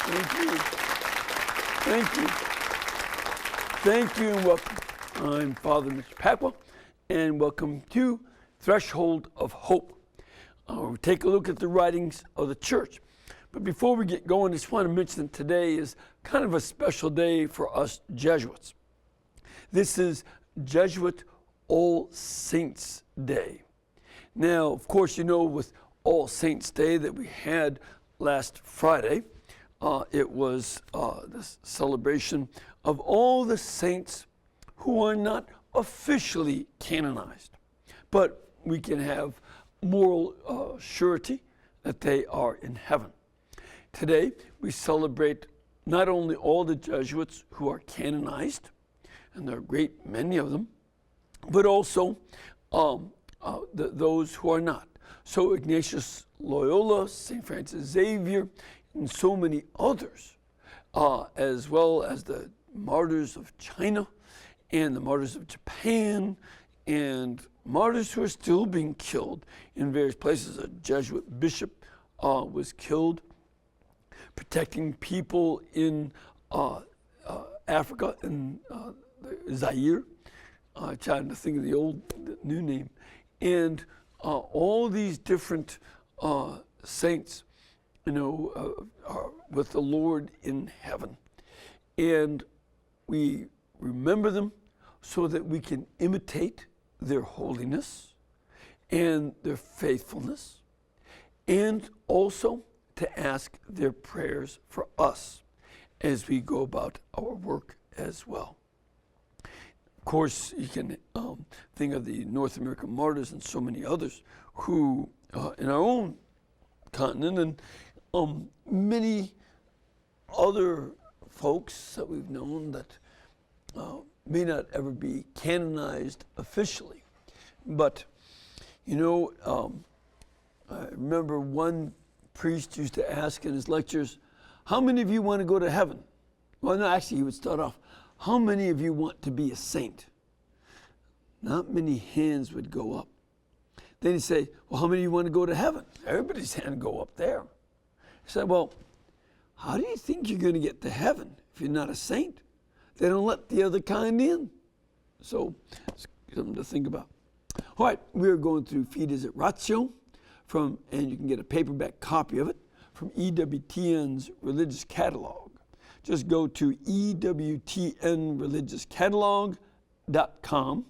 Thank you. Thank you. Thank you and welcome. I'm Father Mitch Pacwa, and welcome to Threshold of Hope. We'll take a look at the writings of the church. But before we get going, I just want to mention that today is kind of a special day for us Jesuits. This is Jesuit All Saints Day. Now, of course, you know, with All Saints Day that we had last Friday, it was the celebration of all the saints who are not officially canonized, but we can have moral surety that they are in heaven. Today, we celebrate not only all the Jesuits who are canonized, and there are a great many of them, but also those who are not. So Ignatius Loyola, St. Francis Xavier, and so many others, as well as the martyrs of China and the martyrs of Japan and martyrs who are still being killed in various places. A Jesuit bishop was killed protecting people in Africa, in Zaire. Trying to think of the new name. And all these different saints, you know, are with the Lord in heaven. And we remember them so that we can imitate their holiness and their faithfulness, and also to ask their prayers for us as we go about our work as well. Of course, you can think of the North American martyrs and so many others who, in our own continent, and many other folks that we've known that may not ever be canonized officially. But, you know, I remember one priest used to ask in his lectures, how many of you want to go to heaven? Well, no, actually, he would start off, how many of you want to be a saint? Not many hands would go up. Then he'd say, well, how many of you want to go to heaven? Everybody's hand would go up there. He said, well, how do you think you're going to get to heaven if you're not a saint? They don't let the other kind in. So it's something to think about. All right, we're going through Fides et Ratio, and you can get a paperback copy of it from EWTN's Religious Catalog. Just go to EWTNreligiouscatalog.com,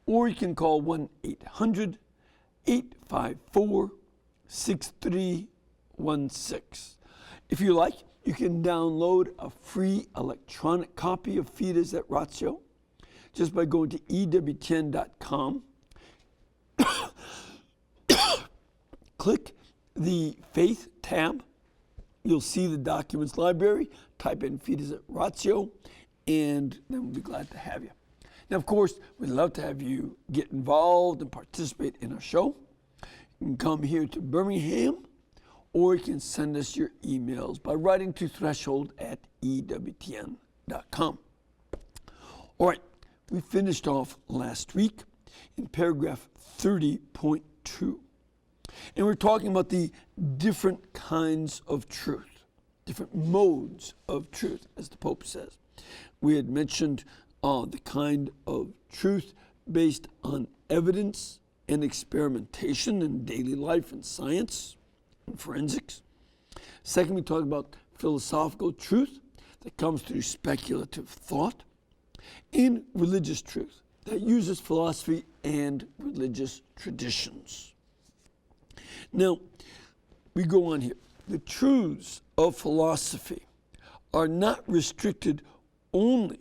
or you can call 1-800-854-6316. If you like, you can download a free electronic copy of Fides et Ratio just by going to EWTN.com. Click the Faith tab. You'll see the Documents Library. Type in Fides et Ratio, and then we'll be glad to have you. Now, of course, we'd love to have you get involved and participate in our show. You can come here to Birmingham, or you can send us your emails by writing to threshold@ewtn.com. All right, we finished off last week in paragraph 30.2. And we're talking about the different kinds of truth, different modes of truth, as the Pope says. We had mentioned the kind of truth based on evidence and experimentation in daily life and science and forensics. Second, we talked about philosophical truth that comes through speculative thought, and religious truth that uses philosophy and religious traditions. Now, we go on here. The truths of philosophy are not restricted only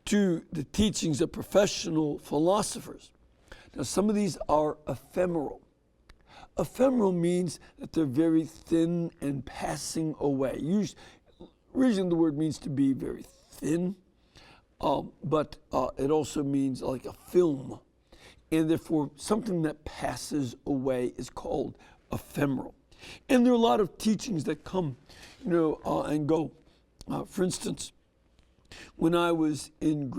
to the teachings of professional philosophers. Now, some of these are ephemeral. Ephemeral means that they're very thin and passing away. Originally, the word means to be very thin, but it also means like a film. And therefore, something that passes away is called ephemeral. And there are a lot of teachings that come, and go. For instance, when I was in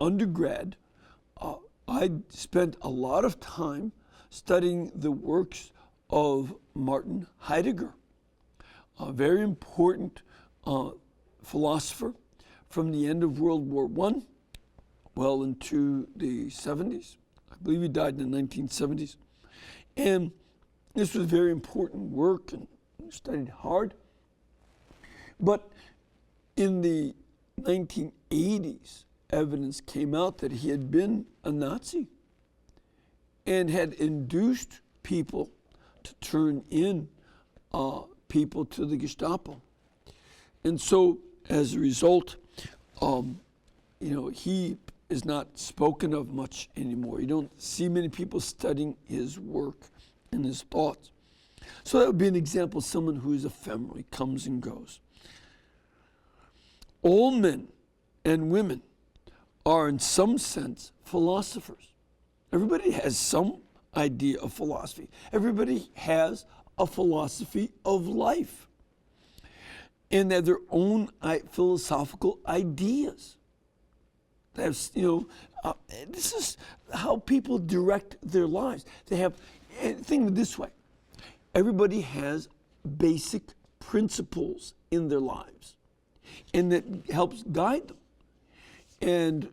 undergrad, I spent a lot of time studying the works of Martin Heidegger, a very important philosopher from the end of World War I, well into the 70s. I believe he died in the 1970s. And this was very important work and studied hard. But in the 1980s, evidence came out that he had been a Nazi and had induced people to turn in people to the Gestapo. And so, as a result, he is not spoken of much anymore. You don't see many people studying his work and his thoughts. So that would be an example of someone who is ephemeral, he comes and goes. All men and women are in some sense philosophers. Everybody has some idea of philosophy. Everybody has a philosophy of life. And they have their own philosophical ideas. That's, this is how people direct their lives. They have, think of it this way. Everybody has basic principles in their lives, and that helps guide them. And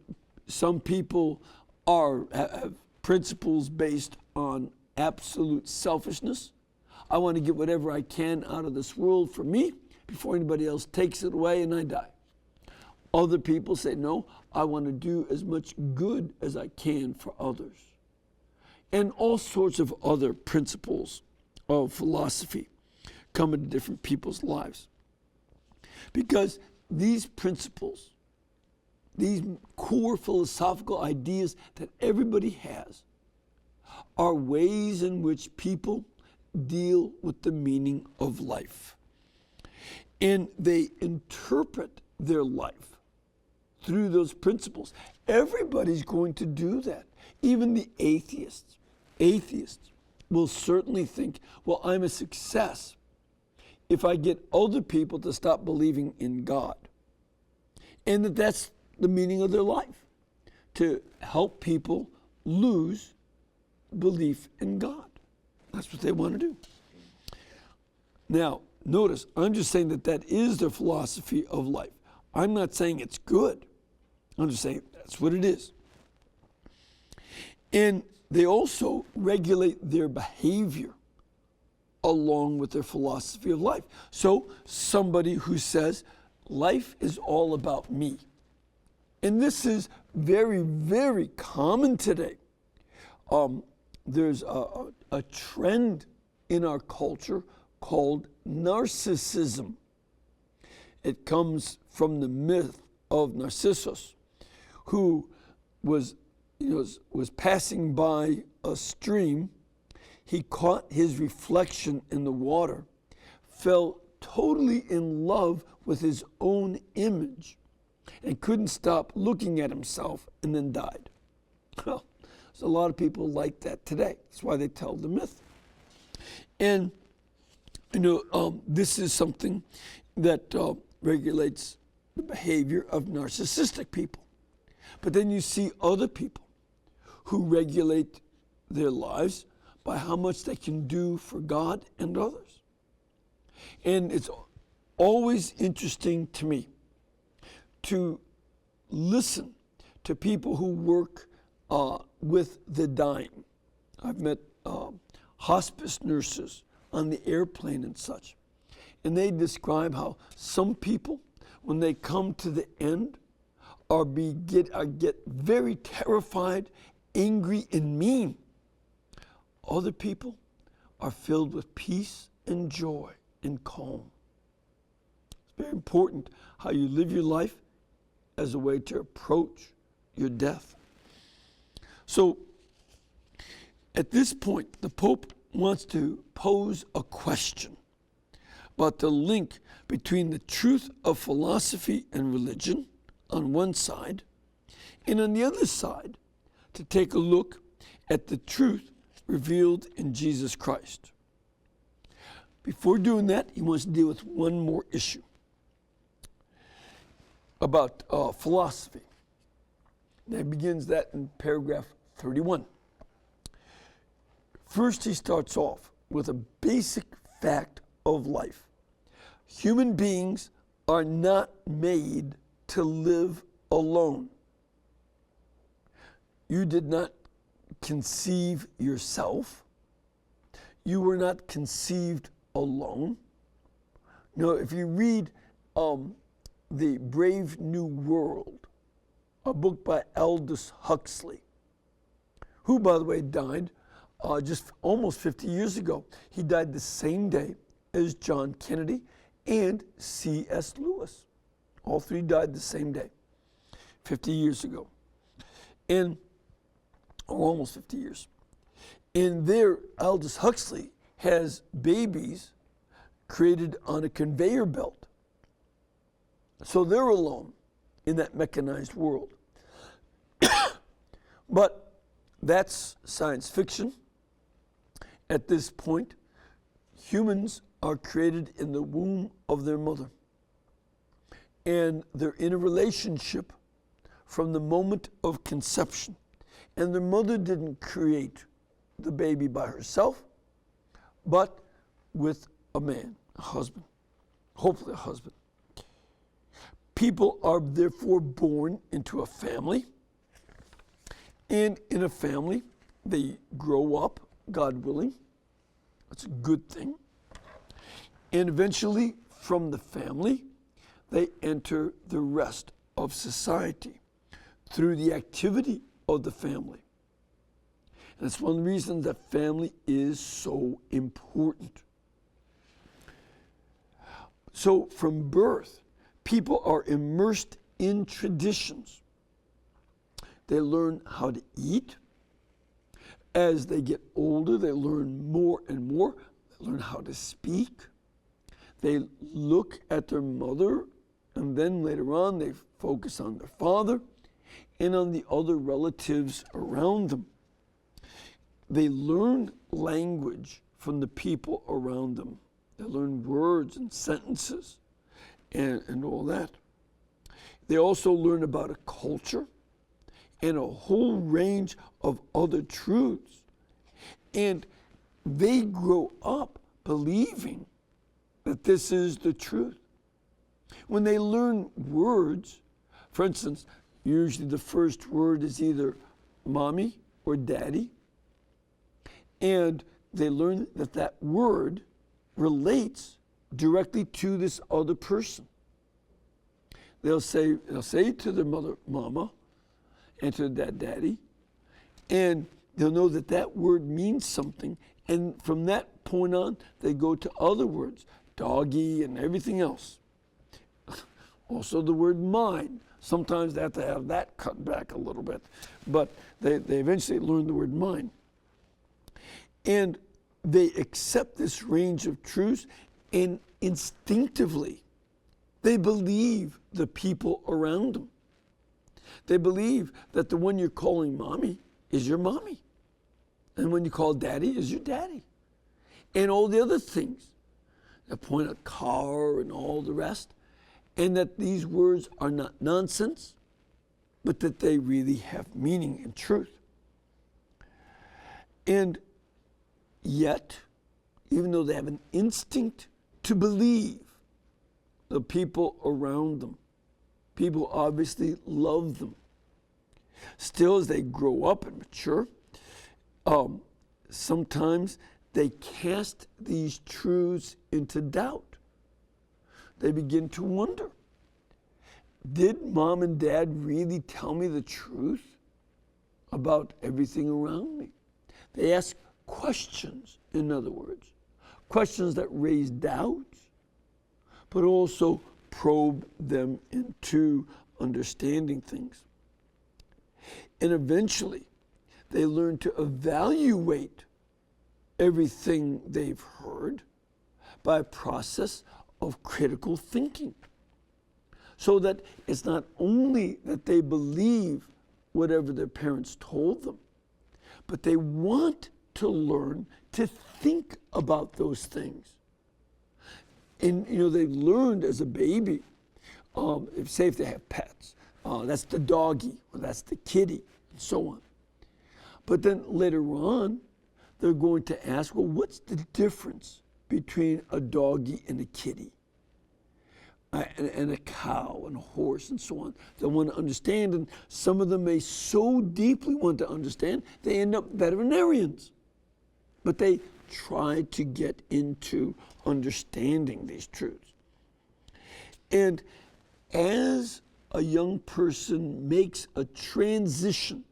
some people have principles based on absolute selfishness. I want to get whatever I can out of this world for me before anybody else takes it away and I die. Other people say, no, I want to do as much good as I can for others. And all sorts of other principles of philosophy come into different people's lives. Because these principles, these core philosophical ideas that everybody has, are ways in which people deal with the meaning of life. And they interpret their life through those principles. Everybody's going to do that. Even the atheists. Atheists will certainly think, well, I'm a success if I get other people to stop believing in God. And that's the meaning of their life, to help people lose belief in God. That's what they want to do. Now, notice, I'm just saying that is their philosophy of life. I'm not saying it's good. I'm just saying that's what it is. And they also regulate their behavior along with their philosophy of life. So somebody who says, life is all about me. And this is very, very common today. There's a trend in our culture called narcissism. It comes from the myth of Narcissus, who was passing by a stream. He caught his reflection in the water, fell totally in love with his own image, and couldn't stop looking at himself, and then died. Well, there's a lot of people like that today. That's why they tell the myth. And this is something that regulates the behavior of narcissistic people. But then you see other people who regulate their lives by how much they can do for God and others. And it's always interesting to me to listen to people who work with the dying. I've met hospice nurses on the airplane and such. And they describe how some people, when they come to the end, get very terrified, angry, and mean. Other people are filled with peace and joy and calm. It's very important how you live your life as a way to approach your death. So, at this point, the Pope wants to pose a question about the link between the truth of philosophy and religion on one side, and on the other side, to take a look at the truth revealed in Jesus Christ. Before doing that, he wants to deal with one more issue about philosophy. And he begins that in paragraph 31. First, he starts off with a basic fact of life. Human beings are not made to live alone. You did not conceive yourself. You were not conceived alone. No, if you read The Brave New World, a book by Aldous Huxley, who, by the way, died just almost 50 years ago. He died the same day as John Kennedy and C.S. Lewis. All three died the same day, 50 years ago. Or almost 50 years. And there, Aldous Huxley has babies created on a conveyor belt. So they're alone in that mechanized world. But that's science fiction. At this point, humans are created in the womb of their mother. And they're in a relationship from the moment of conception. And their mother didn't create the baby by herself, but with a man, a husband, hopefully a husband. People are therefore born into a family, and in a family, they grow up, God willing. That's a good thing. And eventually, from the family, they enter the rest of society through the activity of the family. And it's one of the reasons that family is so important. So from birth, people are immersed in traditions. They learn how to eat. As they get older, they learn more and more. They learn how to speak. They look at their mother, and then later on they focus on their father and on the other relatives around them. They learn language from the people around them. They learn words and sentences and all that. They also learn about a culture and a whole range of other truths. And they grow up believing that this is the truth. When they learn words, for instance, usually the first word is either mommy or daddy, and they learn that that word relates directly to this other person. They'll say to their mother, mama, and to their dad, daddy, and they'll know that that word means something, and from that point on, they go to other words, doggy and everything else. Also the word mine. Sometimes they have to have that cut back a little bit, but they eventually learn the word mine. And they accept this range of truths, and instinctively, they believe the people around them. They believe that the one you're calling mommy is your mommy. And when you call daddy is your daddy. And all the other things, that point a car and all the rest, and that these words are not nonsense, but that they really have meaning and truth. And yet, even though they have an instinct to believe the people around them, people obviously love them. Still, as they grow up and mature, sometimes they cast these truths into doubt. They begin to wonder, did mom and dad really tell me the truth about everything around me? They ask questions, in other words, questions that raise doubts, but also probe them into understanding things. And eventually, they learn to evaluate everything they've heard by a process of critical thinking. So that it's not only that they believe whatever their parents told them, but they want to learn to think about those things. And they've learned as a baby, if they have pets, that's the doggy, or that's the kitty, and so on. But then later on, they're going to ask, well, what's the difference between a doggy and a kitty? and a cow and a horse and so on. They want to understand, and some of them may so deeply want to understand, they end up veterinarians. But they try to get into understanding these truths. And as a young person makes a transition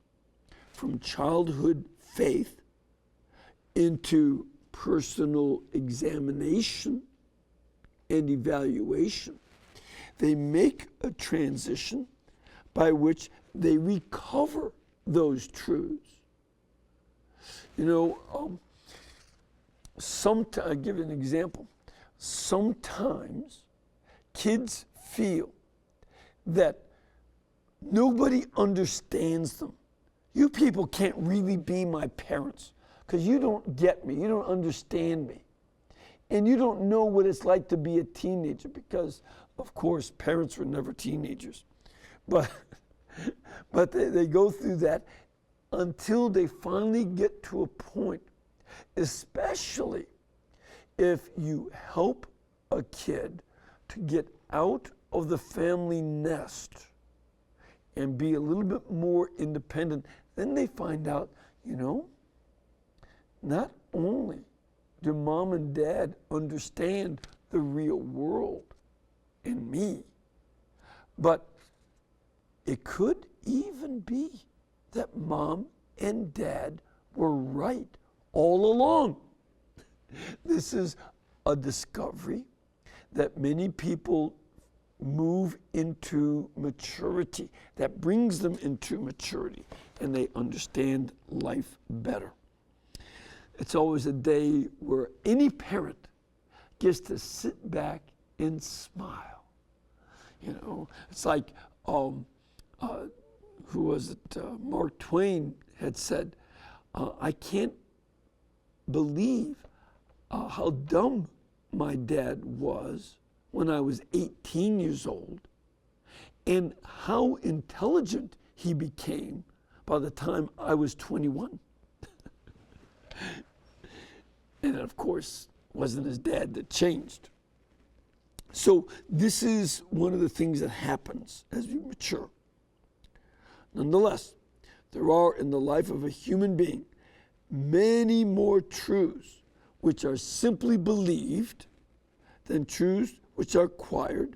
from childhood faith into personal examination and evaluation, they make a transition by which they recover those truths. You know, I'll give you an example. Sometimes kids feel that nobody understands them. You people can't really be my parents because you don't get me, you don't understand me. And you don't know what it's like to be a teenager because, of course, parents were never teenagers. But they go through that until they finally get to a point, especially if you help a kid to get out of the family nest and be a little bit more independent. Then they find out, you know, not only do mom and dad understand the real world and me, but it could even be that mom and dad were right all along. This is a discovery that many people move into maturity, that brings them into maturity, and they understand life better. It's always a day where any parent gets to sit back and smile. You know, it's like, who was it? Mark Twain had said, I can't believe how dumb my dad was when I was 18 years old and how intelligent he became by the time I was 21. And of course, it wasn't his dad that changed. So this is one of the things that happens as we mature. Nonetheless, there are in the life of a human being many more truths which are simply believed than truths which are acquired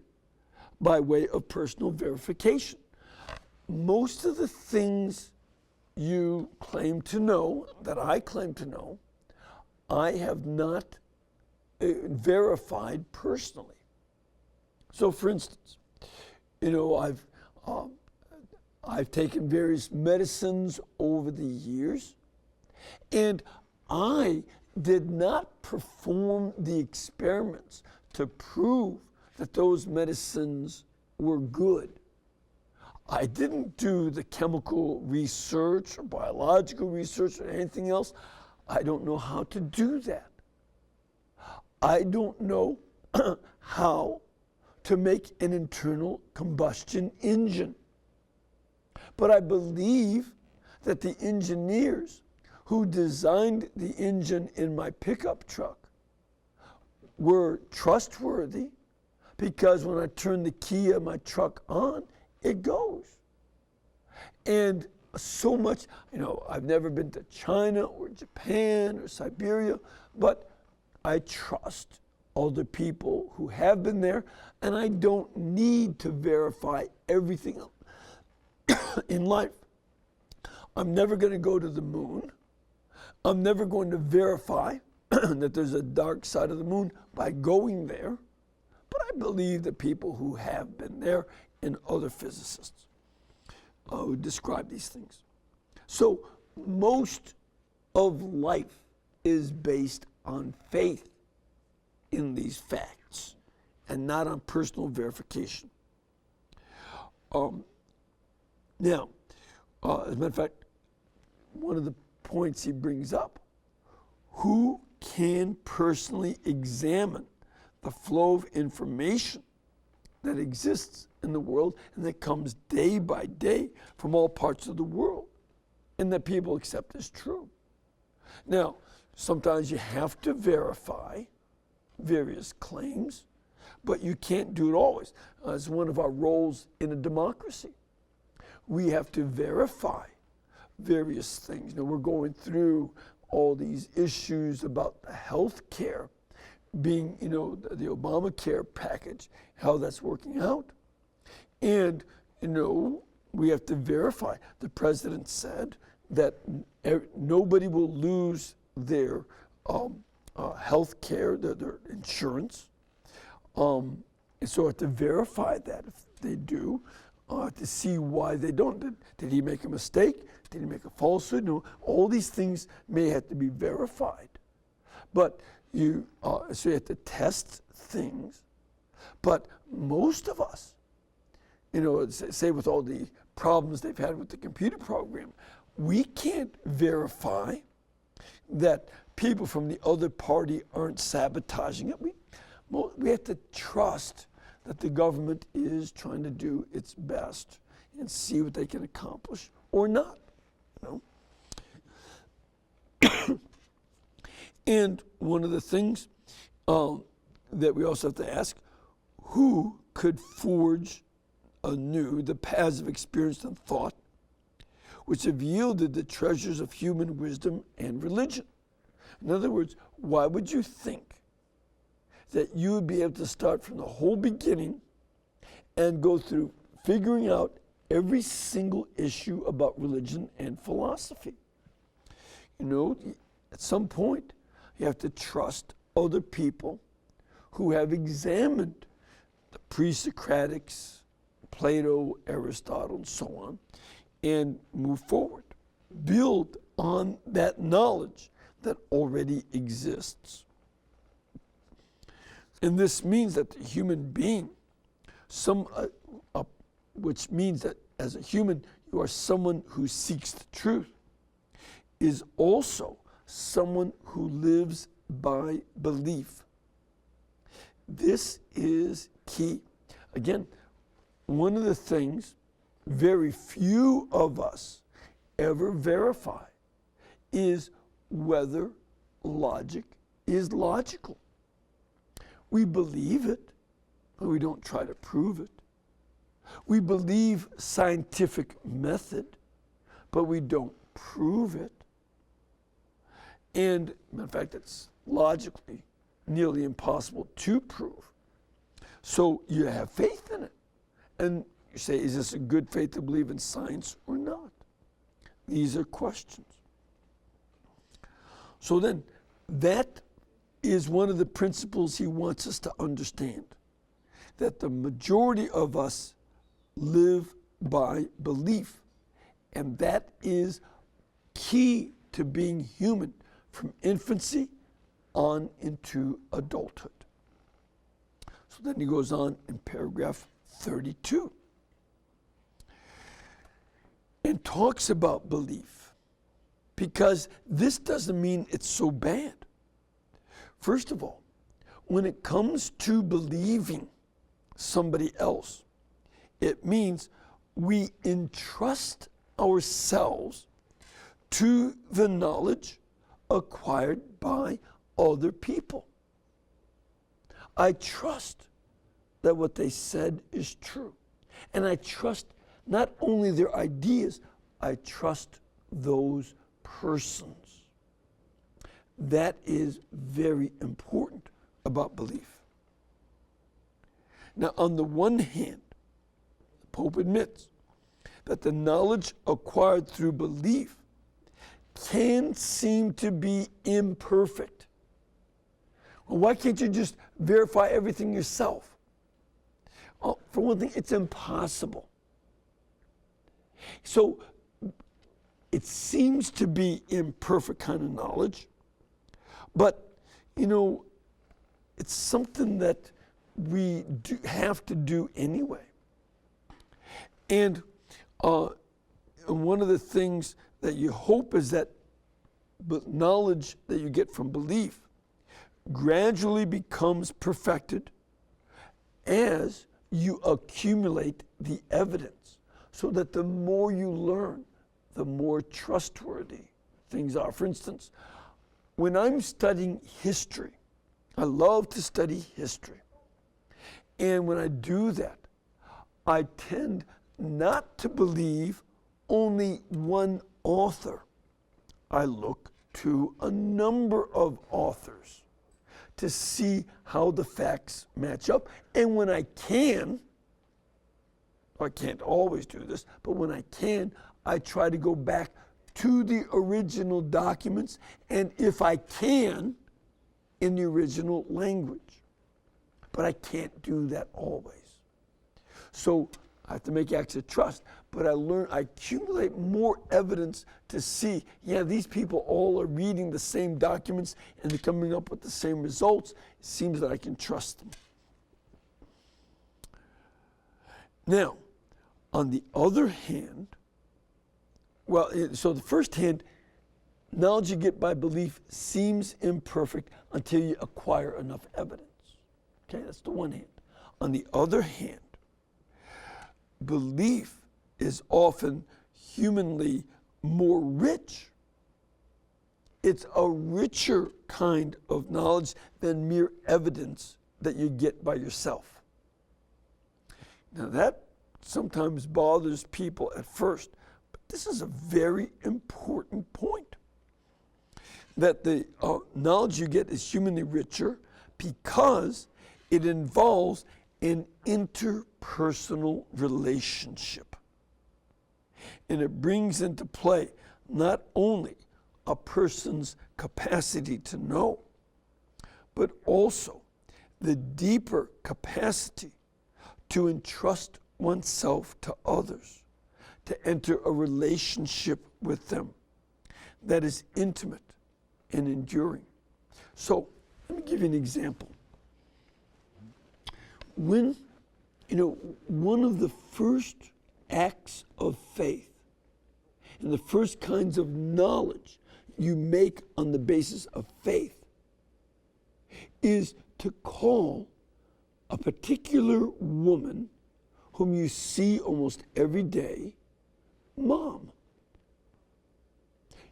by way of personal verification. Most of the things you claim to know, that I claim to know, I have not verified personally. So for instance, you know, I've taken various medicines over the years, and I did not perform the experiments to prove that those medicines were good. I didn't do the chemical research or biological research or anything else. I don't know how to do that. I don't know how to make an internal combustion engine. But I believe that the engineers who designed the engine in my pickup truck were trustworthy, because when I turn the key of my truck on, it goes. And so much, you know, I've never been to China or Japan or Siberia, but I trust other people who have been there, and I don't need to verify everything in life. I'm never going to go to the moon. I'm never going to verify that there's a dark side of the moon by going there. But I believe that people who have been there and other physicists who describe these things. So most of life is based on faith in these facts and not on personal verification. Now, as a matter of fact, one of the points he brings up, who can personally examine the flow of information that exists in the world and that comes day by day from all parts of the world and that people accept as true? Now, sometimes you have to verify various claims. but you can't do it always. It's one of our roles in a democracy. We have to verify various things. We're going through all these issues about the health care being, the Obamacare package, how that's working out. And, we have to verify. The president said that nobody will lose their health care, their insurance. And so I have to verify that if they do, to see why they don't. Did he make a mistake? Did he make a falsehood? No, all these things may have to be verified. But so you have to test things. But most of us, say with all the problems they've had with the computer program, we can't verify that people from the other party aren't sabotaging it. We have to trust that the government is trying to do its best and see what they can accomplish or not. And one of the things that we also have to ask, who could forge anew the paths of experience and thought which have yielded the treasures of human wisdom and religion? In other words, why would you think that you would be able to start from the whole beginning and go through figuring out every single issue about religion and philosophy? At some point, you have to trust other people who have examined the pre-Socratics, Plato, Aristotle, and so on, and move forward. Build on that knowledge that already exists. And this means that the human being, which means that as a human, you are someone who seeks the truth, is also someone who lives by belief. This is key. Again, one of the things very few of us ever verify is whether logic is logical. We believe it, but we don't try to prove it. We believe scientific method, but we don't prove it. And in fact, it's logically nearly impossible to prove. So you have faith in it. And you say, is this a good faith to believe in science or not? These are questions. So then, that is one of the principles he wants us to understand, that the majority of us live by belief, and that is key to being human from infancy on into adulthood. So then he goes on in paragraph 32 and talks about belief, because this doesn't mean it's so bad. First of all, when it comes to believing somebody else, it means we entrust ourselves to the knowledge acquired by other people. I trust that what they said is true. And I trust not only their ideas, I trust those persons. That is very important about belief. Now, on the one hand, the Pope admits that the knowledge acquired through belief can seem to be imperfect. Well, why can't you just verify everything yourself? Well, for one thing, it's impossible. So it seems to be imperfect kind of knowledge, but, it's something that we have to do anyway. And one of the things that you hope is that knowledge that you get from belief gradually becomes perfected as you accumulate the evidence, so that the more you learn, the more trustworthy things are. For instance, when I'm studying history, I love to study history. And when I do that, I tend not to believe only one author. I look to a number of authors to see how the facts match up. And when I can, I can't always do this, but when I can, I try to go back to the original documents, and if I can, in the original language. But I can't do that always. So I have to make acts of trust, but I accumulate more evidence to see, yeah, these people all are reading the same documents and they're coming up with the same results. It seems that I can trust them. Now, on the other hand, so the first hand, knowledge you get by belief seems imperfect until you acquire enough evidence. Okay, that's the one hand. On the other hand, belief is often humanly more rich. It's a richer kind of knowledge than mere evidence that you get by yourself. Now that sometimes bothers people at first, but this is a very important point. That the knowledge you get is humanly richer because it involves an interpersonal relationship. And it brings into play not only a person's capacity to know, but also the deeper capacity to entrust oneself to others, to enter a relationship with them that is intimate and enduring. So, let me give you an example. When, one of the first acts of faith and the first kinds of knowledge you make on the basis of faith is to call a particular woman whom you see almost every day, Mom.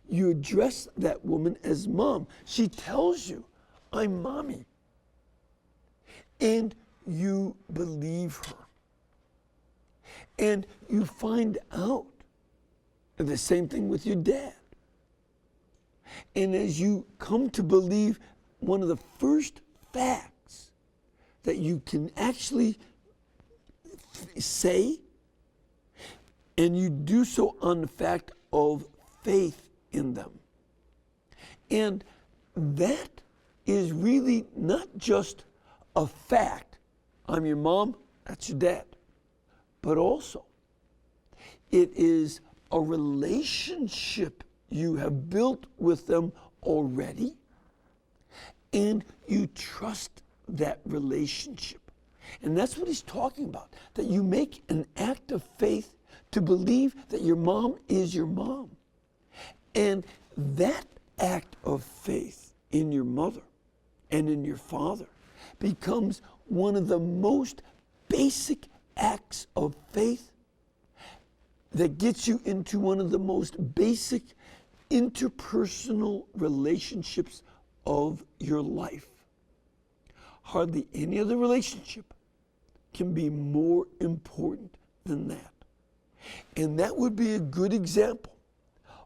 You address that woman as Mom. She tells you, I'm Mommy. And you believe her. And you find out the same thing with your dad. And as you come to believe, one of the first facts that you can actually say, and you do so on the fact of faith in them. And that is really not just a fact. I'm your mom, that's your dad. But also, it is a relationship you have built with them already, and you trust that relationship. And that's what he's talking about, that you make an act of faith to believe that your mom is your mom. And that act of faith in your mother and in your father becomes one of the most basic acts of faith that gets you into one of the most basic interpersonal relationships of your life. Hardly any other relationship can be more important than that. And that would be a good example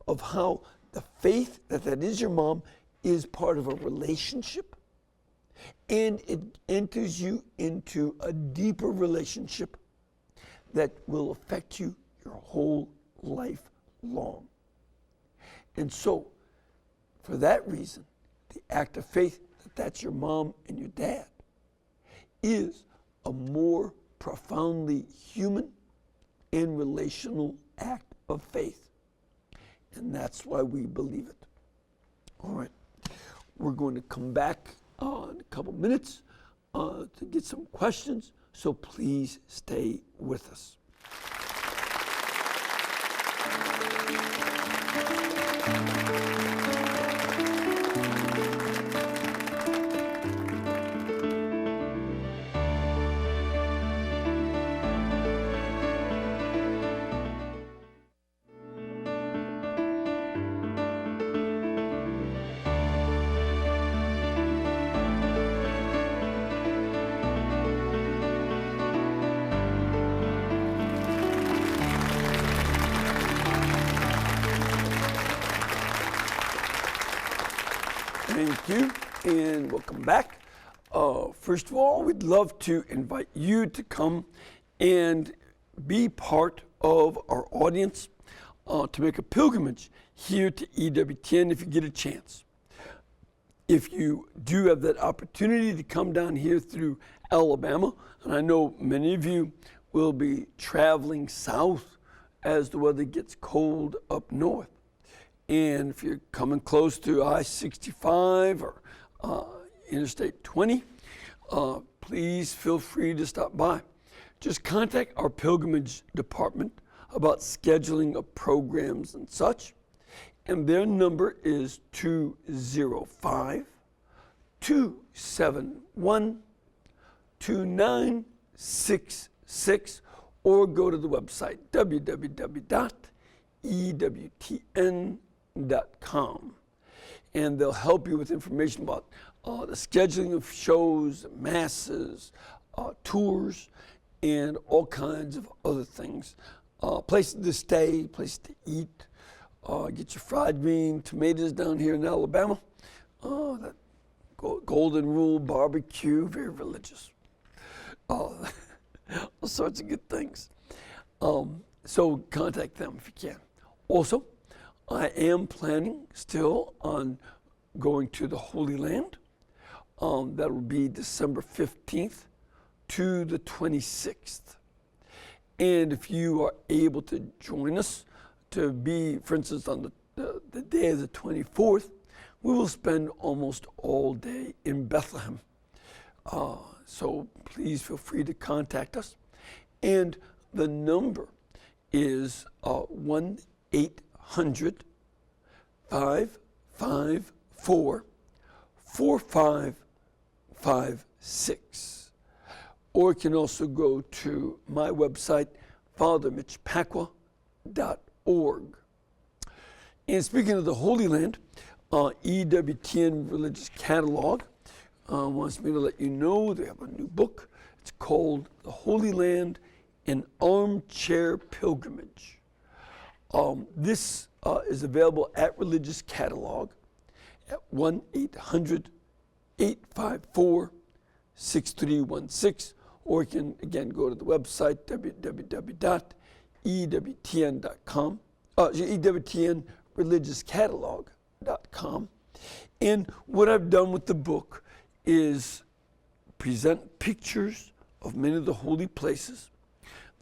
of how the faith that is your mom is part of a relationship, and it enters you into a deeper relationship that will affect you your whole life long. And so, for that reason, the act of faith that's your mom and your dad is a more profoundly human and relational act of faith. And that's why we believe it. All right. We're going to come back in a couple minutes to get some questions, so please stay with us. Thank you, and welcome back. First of all, we'd love to invite you to come and be part of our audience to make a pilgrimage here to EWTN if you get a chance. If you do have that opportunity to come down here through Alabama, and I know many of you will be traveling south as the weather gets cold up north. And if you're coming close to I-65 or Interstate 20, please feel free to stop by. Just contact our pilgrimage department about scheduling of programs and such. And their number is 205-271-2966, or go to the website www.EWTN.com. And they'll help you with information about the scheduling of shows, masses, tours, and all kinds of other things. Places to stay, places to eat, get your fried green tomatoes down here in Alabama. That Golden Rule barbecue, very religious. All sorts of good things. So contact them if you can. Also, I am planning still on going to the Holy Land. That will be December 15th to the 26th. And if you are able to join us to be, for instance, on the day of the 24th, we will spend almost all day in Bethlehem. So please feel free to contact us. And the number is 1-800-554-4556. Or you can also go to my website, fathermitchpacwa.org. And speaking of the Holy Land, EWTN Religious Catalog wants me to let you know they have a new book. It's called The Holy Land, an Armchair Pilgrimage. This is available at Religious Catalog at 1-800-854-6316, or you can again go to the website www.EWTN.com, EWTNReligiousCatalog.com. And what I've done with the book is present pictures of many of the holy places,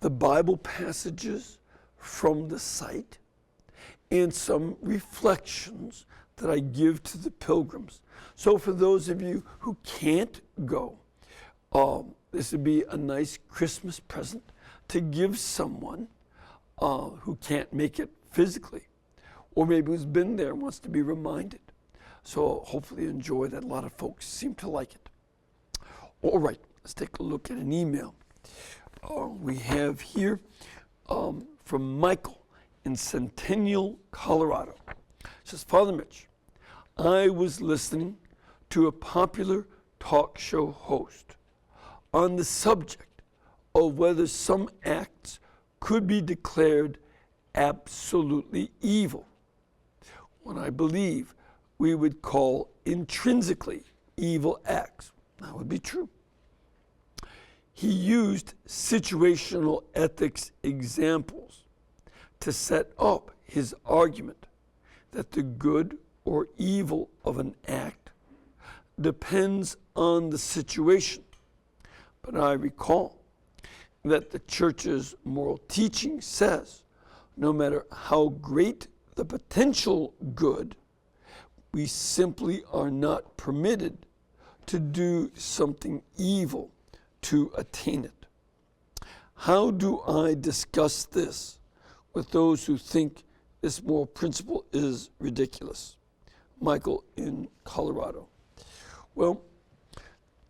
the Bible passages from the site, and some reflections that I give to the pilgrims. So for those of you who can't go, this would be a nice Christmas present to give someone who can't make it physically, or maybe who's been there and wants to be reminded. So hopefully you enjoy that. A lot of folks seem to like it. All right, let's take a look at an email. We have here from Michael in Centennial, Colorado. It says, Father Mitch, I was listening to a popular talk show host on the subject of whether some acts could be declared absolutely evil, what I believe we would call intrinsically evil acts. That would be true. He used situational ethics examples to set up his argument that the good or evil of an act depends on the situation. But I recall that the church's moral teaching says no matter how great the potential good, we simply are not permitted to do something evil to attain it. How do I discuss this with those who think this moral principle is ridiculous? Michael in Colorado. Well,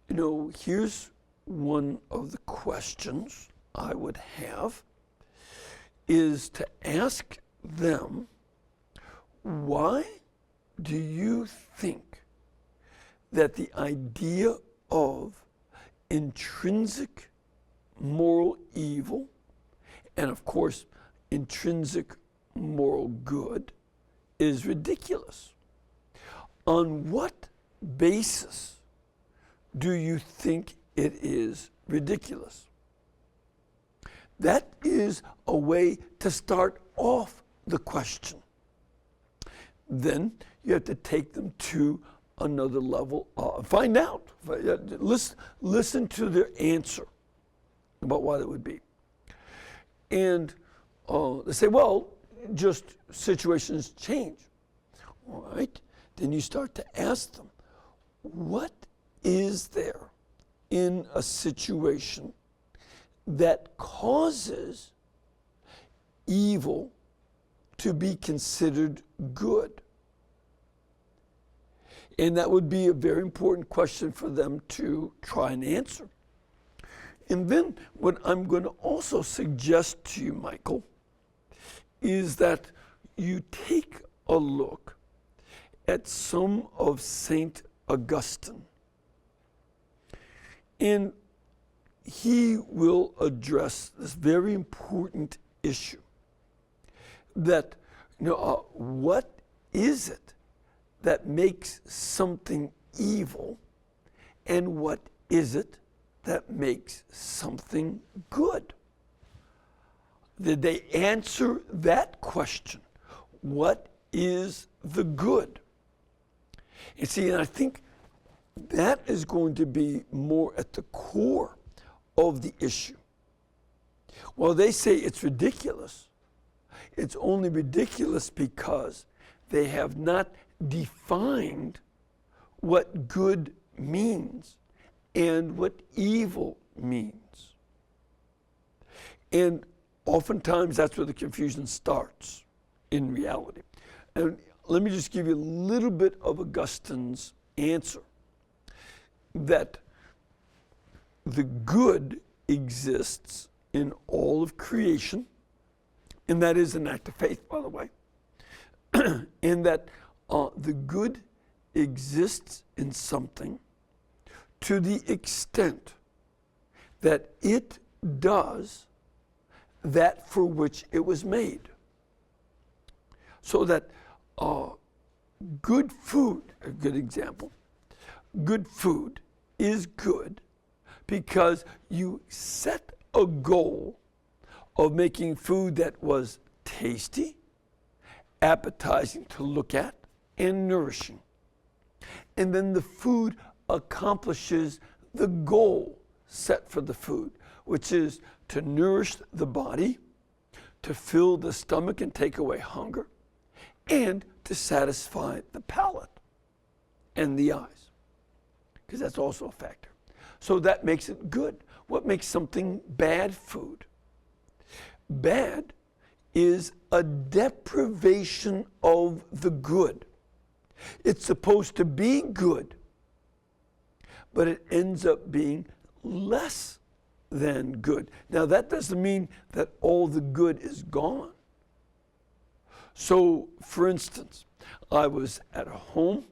here's one of the questions I would have, is to ask them, why do you think that the idea of intrinsic moral evil and, of course, intrinsic moral good is ridiculous? On what basis do you think it is ridiculous? That is a way to start off the question. Then you have to take them to another level. Find out. Listen to their answer about why that would be. And they say, well, just situations change. All right. Then you start to ask them, what is there in a situation that causes evil to be considered good? And that would be a very important question for them to try and answer. And then what I'm going to also suggest to you, Michael, is that you take a look at some of St. Augustine. And he will address this very important issue that, what is it that makes something evil, and what is it that makes something good? Did they answer that question? What is the good? And see, and I think that is going to be more at the core of the issue. While they say it's ridiculous, it's only ridiculous because they have not defined what good means and what evil means. And oftentimes that's where the confusion starts in reality. And let me just give you a little bit of Augustine's answer, that the good exists in all of creation, and that is an act of faith, by the way, and that the good exists in something to the extent that it does that for which it was made. So that good food, a good example, good food is good because you set a goal of making food that was tasty, appetizing to look at, and nourishing. And then the food accomplishes the goal set for the food, which is to nourish the body, to fill the stomach and take away hunger, and to satisfy the palate and the eyes, because that's also a factor. So that makes it good. What makes something bad food? Bad is a deprivation of the good. It's supposed to be good, but it ends up being less than good. Now, that doesn't mean that all the good is gone. So, for instance, I was at a home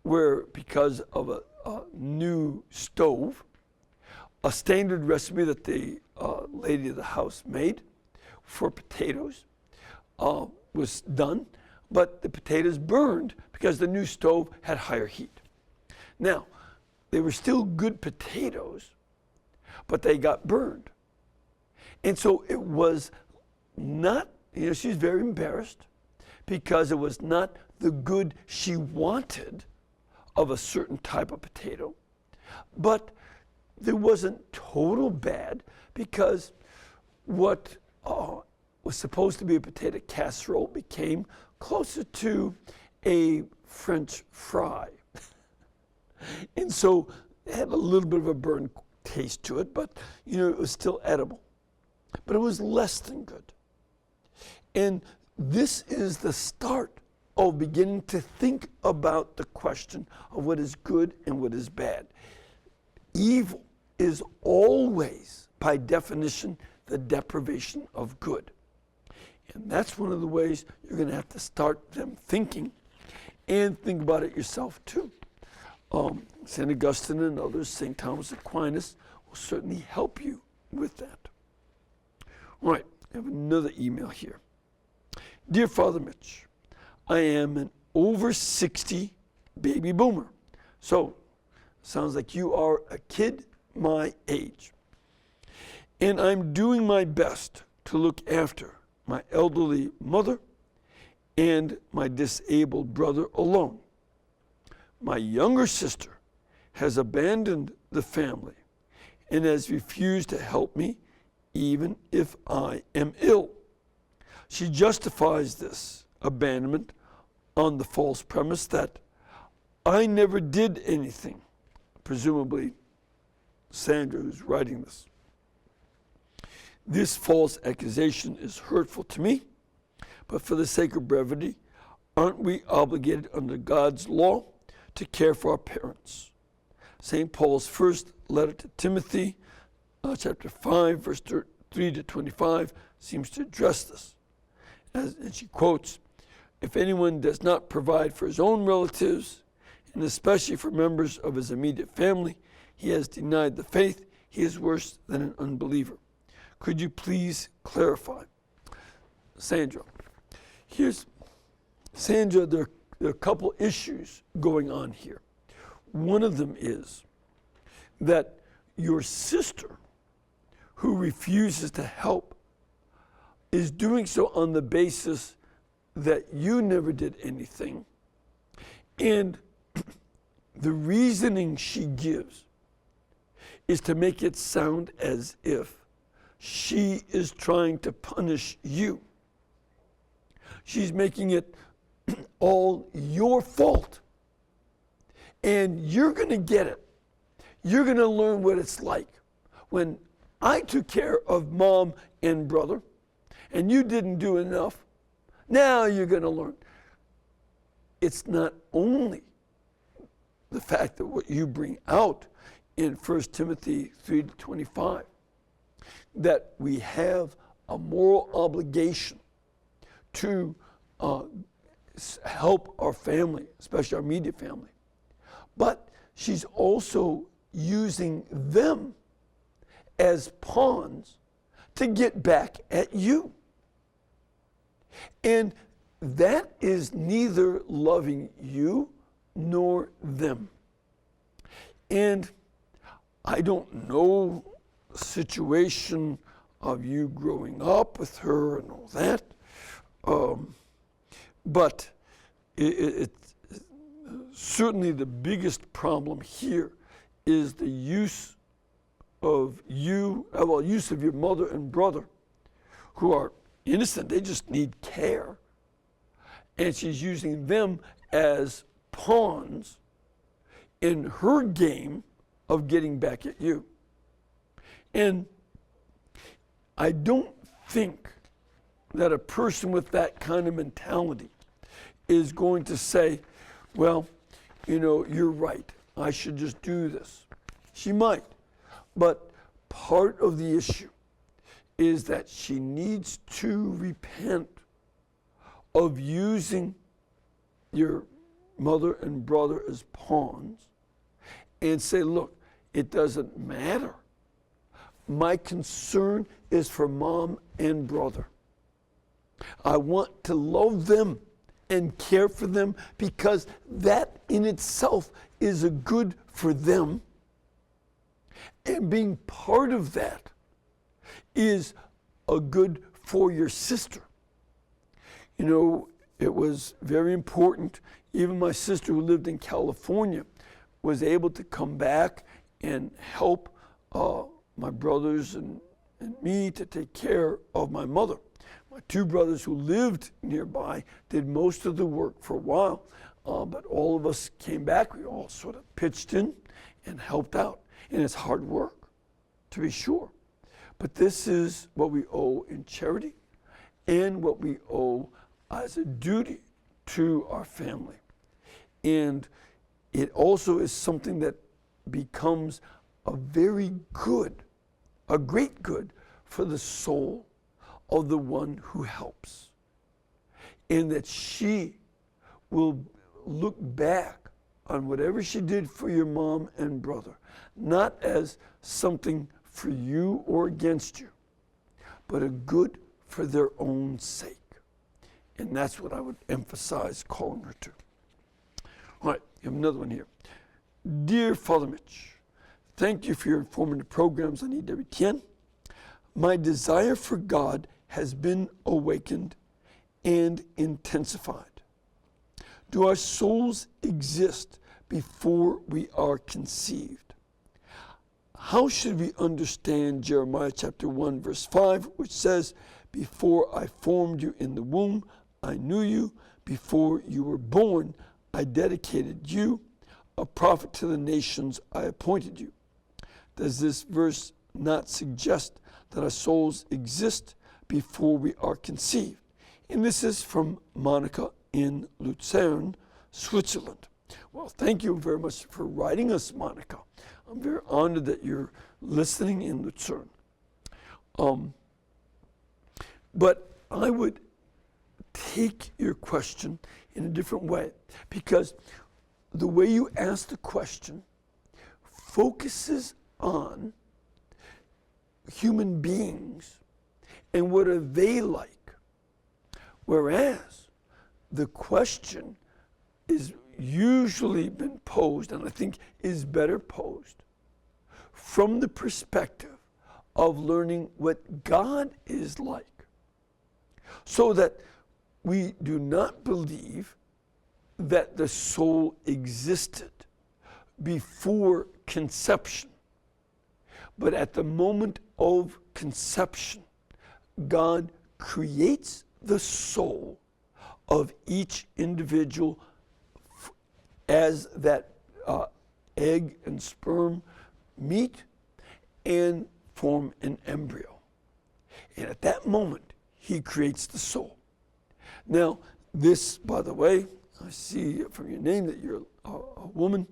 where, because of a new stove, a standard recipe that the lady of the house made for potatoes was done, but the potatoes burned because the new stove had higher heat. Now, they were still good potatoes, but they got burned. And so it was not, she's very embarrassed because it was not the good she wanted of a certain type of potato, but there wasn't total bad because what was supposed to be a potato casserole became closer to a French fry. And so it had a little bit of a burnt taste to it, but it was still edible. But it was less than good. And this is the start of beginning to think about the question of what is good and what is bad. Evil is always, by definition, the deprivation of good. And that's one of the ways you're going to have to start them thinking, and think about it yourself too. St. Augustine and others, St. Thomas Aquinas, will certainly help you with that. All right, I have another email here. Dear Father Mitch, I am an over 60 baby boomer, So, sounds like you are a kid my age. And I'm doing my best to look after my elderly mother and my disabled brother alone. My younger sister has abandoned the family and has refused to help me even if I am ill. She justifies this abandonment on the false premise that I never did anything. Presumably, Sandra, who's writing this. This false accusation is hurtful to me, but for the sake of brevity, aren't we obligated under God's law to care for our parents? St. Paul's first letter to Timothy, chapter 5, verse 3 to 25, seems to address this. And she quotes, if anyone does not provide for his own relatives, and especially for members of his immediate family, he has denied the faith. He is worse than an unbeliever. Could you please clarify? Sandra, Sandra, there are a couple issues going on here. One of them is that your sister, who refuses to help, is doing so on the basis that you never did anything. And the reasoning she gives is to make it sound as if she is trying to punish you. She's making it all your fault. And you're going to get it. You're going to learn what it's like. When I took care of mom and brother, and you didn't do enough, now you're going to learn. It's not only the fact that what you bring out in 1 Timothy 3:25, that we have a moral obligation to help our family, especially our immediate family. But she's also using them as pawns to get back at you. And that is neither loving you nor them. And I don't know the situation of you growing up with her and all that, but certainly the biggest problem here is the use of use of your mother and brother, who are innocent. They just need care. And she's using them as pawns in her game of getting back at you. And I don't think that a person with that kind of mentality is going to say, well, you're right, I should just do this. She might. But part of the issue is that she needs to repent of using your mother and brother as pawns and say, look, it doesn't matter. My concern is for mom and brother. I want to love them and care for them because that in itself is a good for them. And being part of that is a good for your sister. It was very important. Even my sister, who lived in California, was able to come back and help my brothers and me to take care of my mother. My two brothers who lived nearby did most of the work for a while, but all of us came back. We all sort of pitched in and helped out. And it's hard work, to be sure. But this is what we owe in charity and what we owe as a duty to our family. And it also is something that becomes a great good for the soul of the one who helps. And that she will look back on whatever she did for your mom and brother, not as something for you or against you, but a good for their own sake. And that's what I would emphasize calling her to. All right, you have another one here. Dear Father Mitch, thank you for your informative programs on EWTN. My desire for God has been awakened and intensified. Do our souls exist before we are conceived? How should we understand Jeremiah chapter 1 verse 5, which says, before I formed you in the womb, I knew you. Before you were born, I dedicated you. A prophet to the nations, I appointed you. Does this verse not suggest that our souls exist before we are conceived? And this is from Monica in Lucerne, Switzerland. Well, thank you very much for writing us, Monica. I'm very honored that you're listening in Lucerne. But I would take your question in a different way, because the way you ask the question focuses on human beings and what are they like, whereas the question is usually been posed, and I think is better posed, from the perspective of learning what God is like, so that we do not believe that the soul existed before conception, but at the moment of conception, God creates the soul of each individual as that egg and sperm meet and form an embryo. And at that moment, he creates the soul. Now, this, by the way, I see from your name that you're a woman,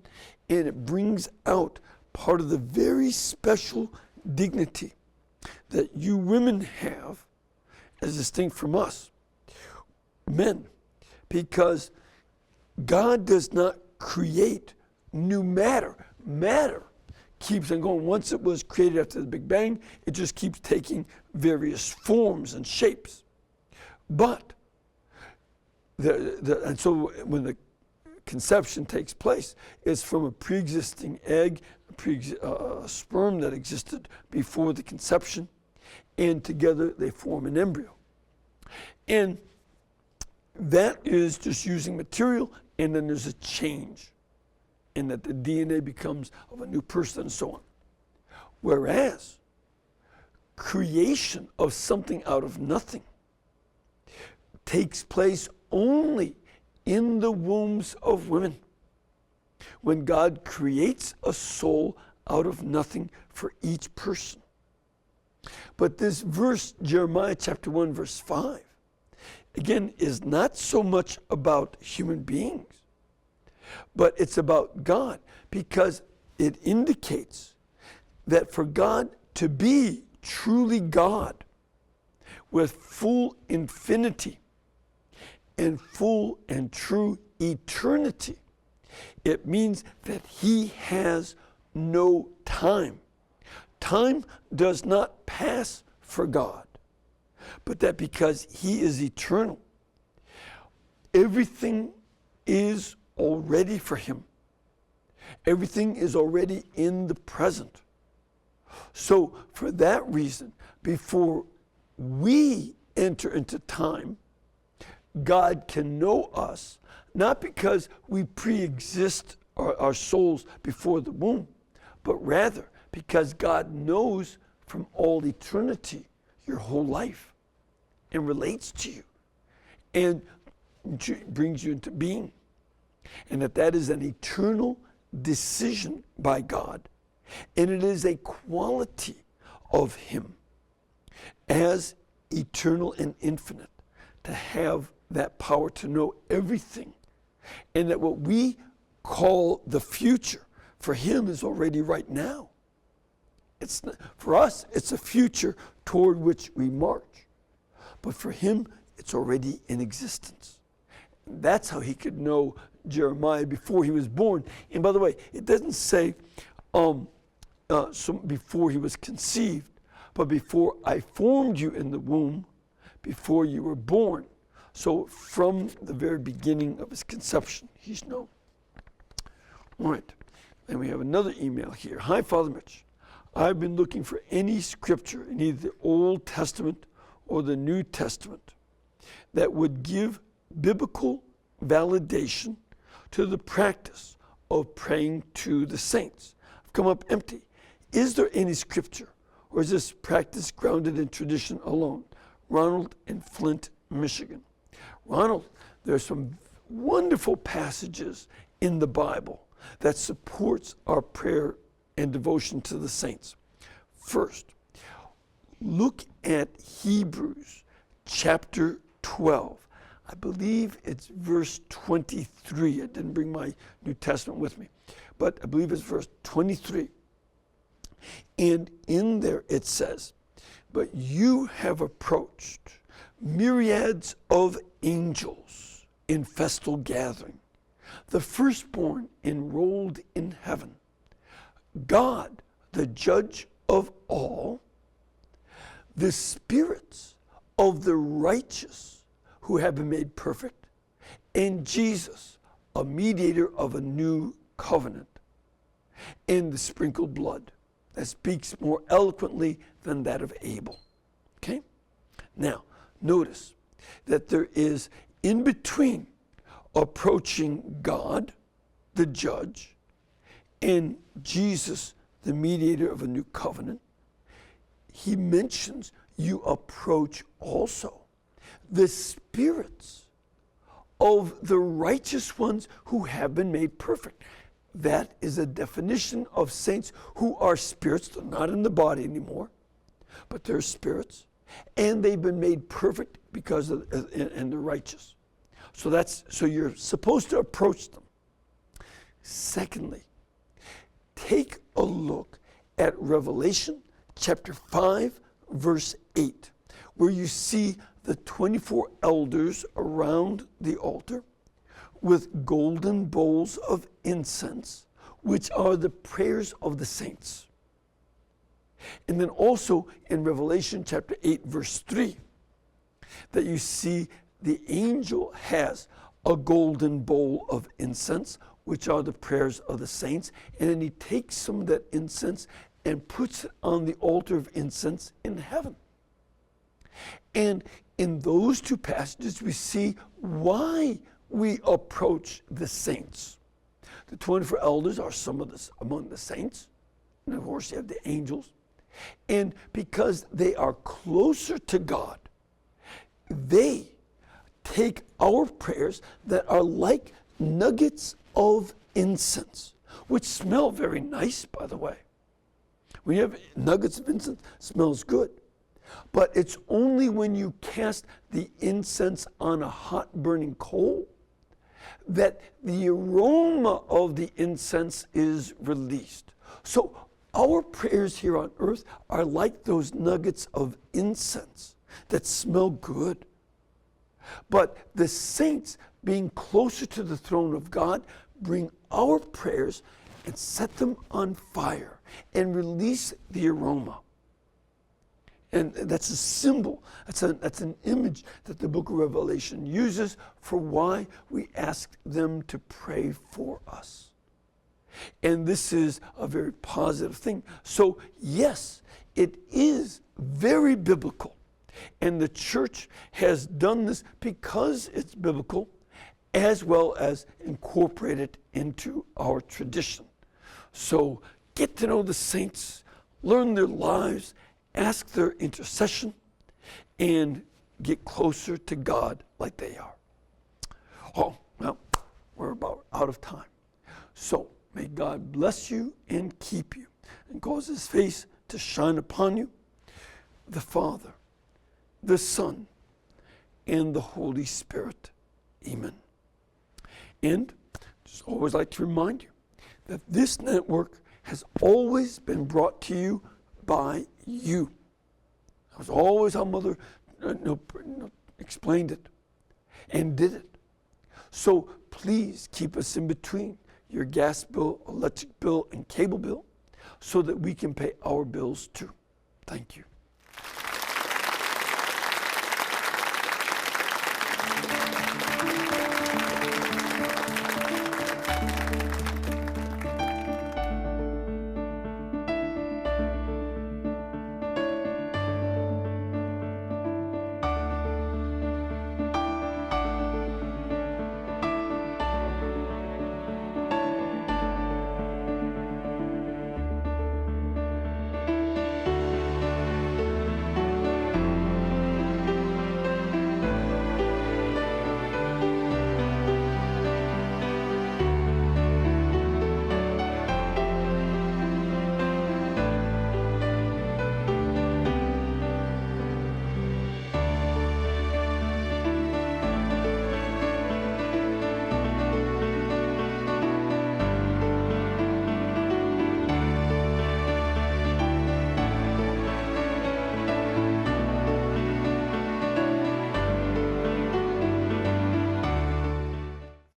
and it brings out part of the very special dignity that you women have as distinct from us men, because God does not create new matter. Matter keeps on going. Once it was created after the Big Bang, it just keeps taking various forms and shapes. But and so when the conception takes place, it's from a pre-existing egg, a sperm that existed before the conception, and together they form an embryo. And that is just using material, and then there's a change, and that the DNA becomes of a new person and so on. Whereas creation of something out of nothing takes place only in the wombs of women, when God creates a soul out of nothing for each person. But this verse, Jeremiah chapter 1 verse 5, again, is not so much about human beings, but it's about God, because it indicates that for God to be truly God with full infinity and full and true eternity, it means that he has no time. Time does not pass for God, but that because he is eternal, everything is already for him. Everything is already in the present. So for that reason, before we enter into time, God can know us, not because we pre-exist our souls before the womb, but rather because God knows from all eternity your whole life and relates to you and brings you into being. And that is an eternal decision by God, and it is a quality of him as eternal and infinite to have that power to know everything, and that what we call the future for him is already right now. It's not, for us, it's a future toward which we march, but for him, it's already in existence. And that's how he could know Jeremiah before he was born. And by the way, it doesn't say before he was conceived, but before I formed you in the womb, before you were born. So from the very beginning of his conception, he's known. All right, And we have another email here. Hi, Father Mitch. I've been looking for any scripture in either the Old Testament or the New Testament that would give biblical validation to the practice of praying to the saints. I've come up empty. Is there any scripture, or is this practice grounded in tradition alone? Ronald in Flint, Michigan. Ronald, there's some wonderful passages in the Bible that supports our prayer and devotion to the saints. First, look at Hebrews chapter 12. I believe it's verse 23. I didn't bring my New Testament with me, but I believe it's verse 23. And in there it says, but you have approached myriads of angels in festal gathering, the firstborn enrolled in heaven. God, the judge of all, the spirits of the righteous who have been made perfect, and Jesus, a mediator of a new covenant, and the sprinkled blood that speaks more eloquently than that of Abel. Okay? Now, notice that there is in between approaching God, the judge, and Jesus, the mediator of a new covenant. He mentions you approach also the spirits of the righteous ones who have been made perfect. That is a definition of saints who are spirits. They're not in the body anymore, but they're spirits, and they've been made perfect because of, and they're righteous. So you're supposed to approach them. Secondly, take a look at Revelation chapter 5, verse 8, where you see the 24 elders around the altar with golden bowls of incense, which are the prayers of the saints. And then also in Revelation chapter 8, verse 3, that you see the angel has a golden bowl of incense, which are the prayers of the saints, and then he takes some of that incense and puts it on the altar of incense in heaven. And in those two passages, we see why we approach the saints. The 24 elders are some of this among the saints, and of course you have the angels. And because they are closer to God, they take our prayers that are like nuggets of incense, which smell very nice, by the way. When you have nuggets of incense, it smells good. But it's only when you cast the incense on a hot burning coal that the aroma of the incense is released. So our prayers here on earth are like those nuggets of incense that smell good. But the saints, being closer to the throne of God, bring our prayers and set them on fire and release the aroma. And that's a symbol, that's an image that the book of Revelation uses for why we ask them to pray for us. And this is a very positive thing. So yes, it is very biblical. And the church has done this because it's biblical, as well as incorporated into our tradition. So get to know the saints, learn their lives, ask their intercession, and get closer to God like they are. Oh, well, we're about out of time. So may God bless you and keep you and cause his face to shine upon you, the Father, the Son, and the Holy Spirit. Amen. And just always like to remind you that this network has always been brought to you by you. That was always how Mother explained it and did it. So please keep us in between your gas bill, electric bill, and cable bill so that we can pay our bills too. Thank you.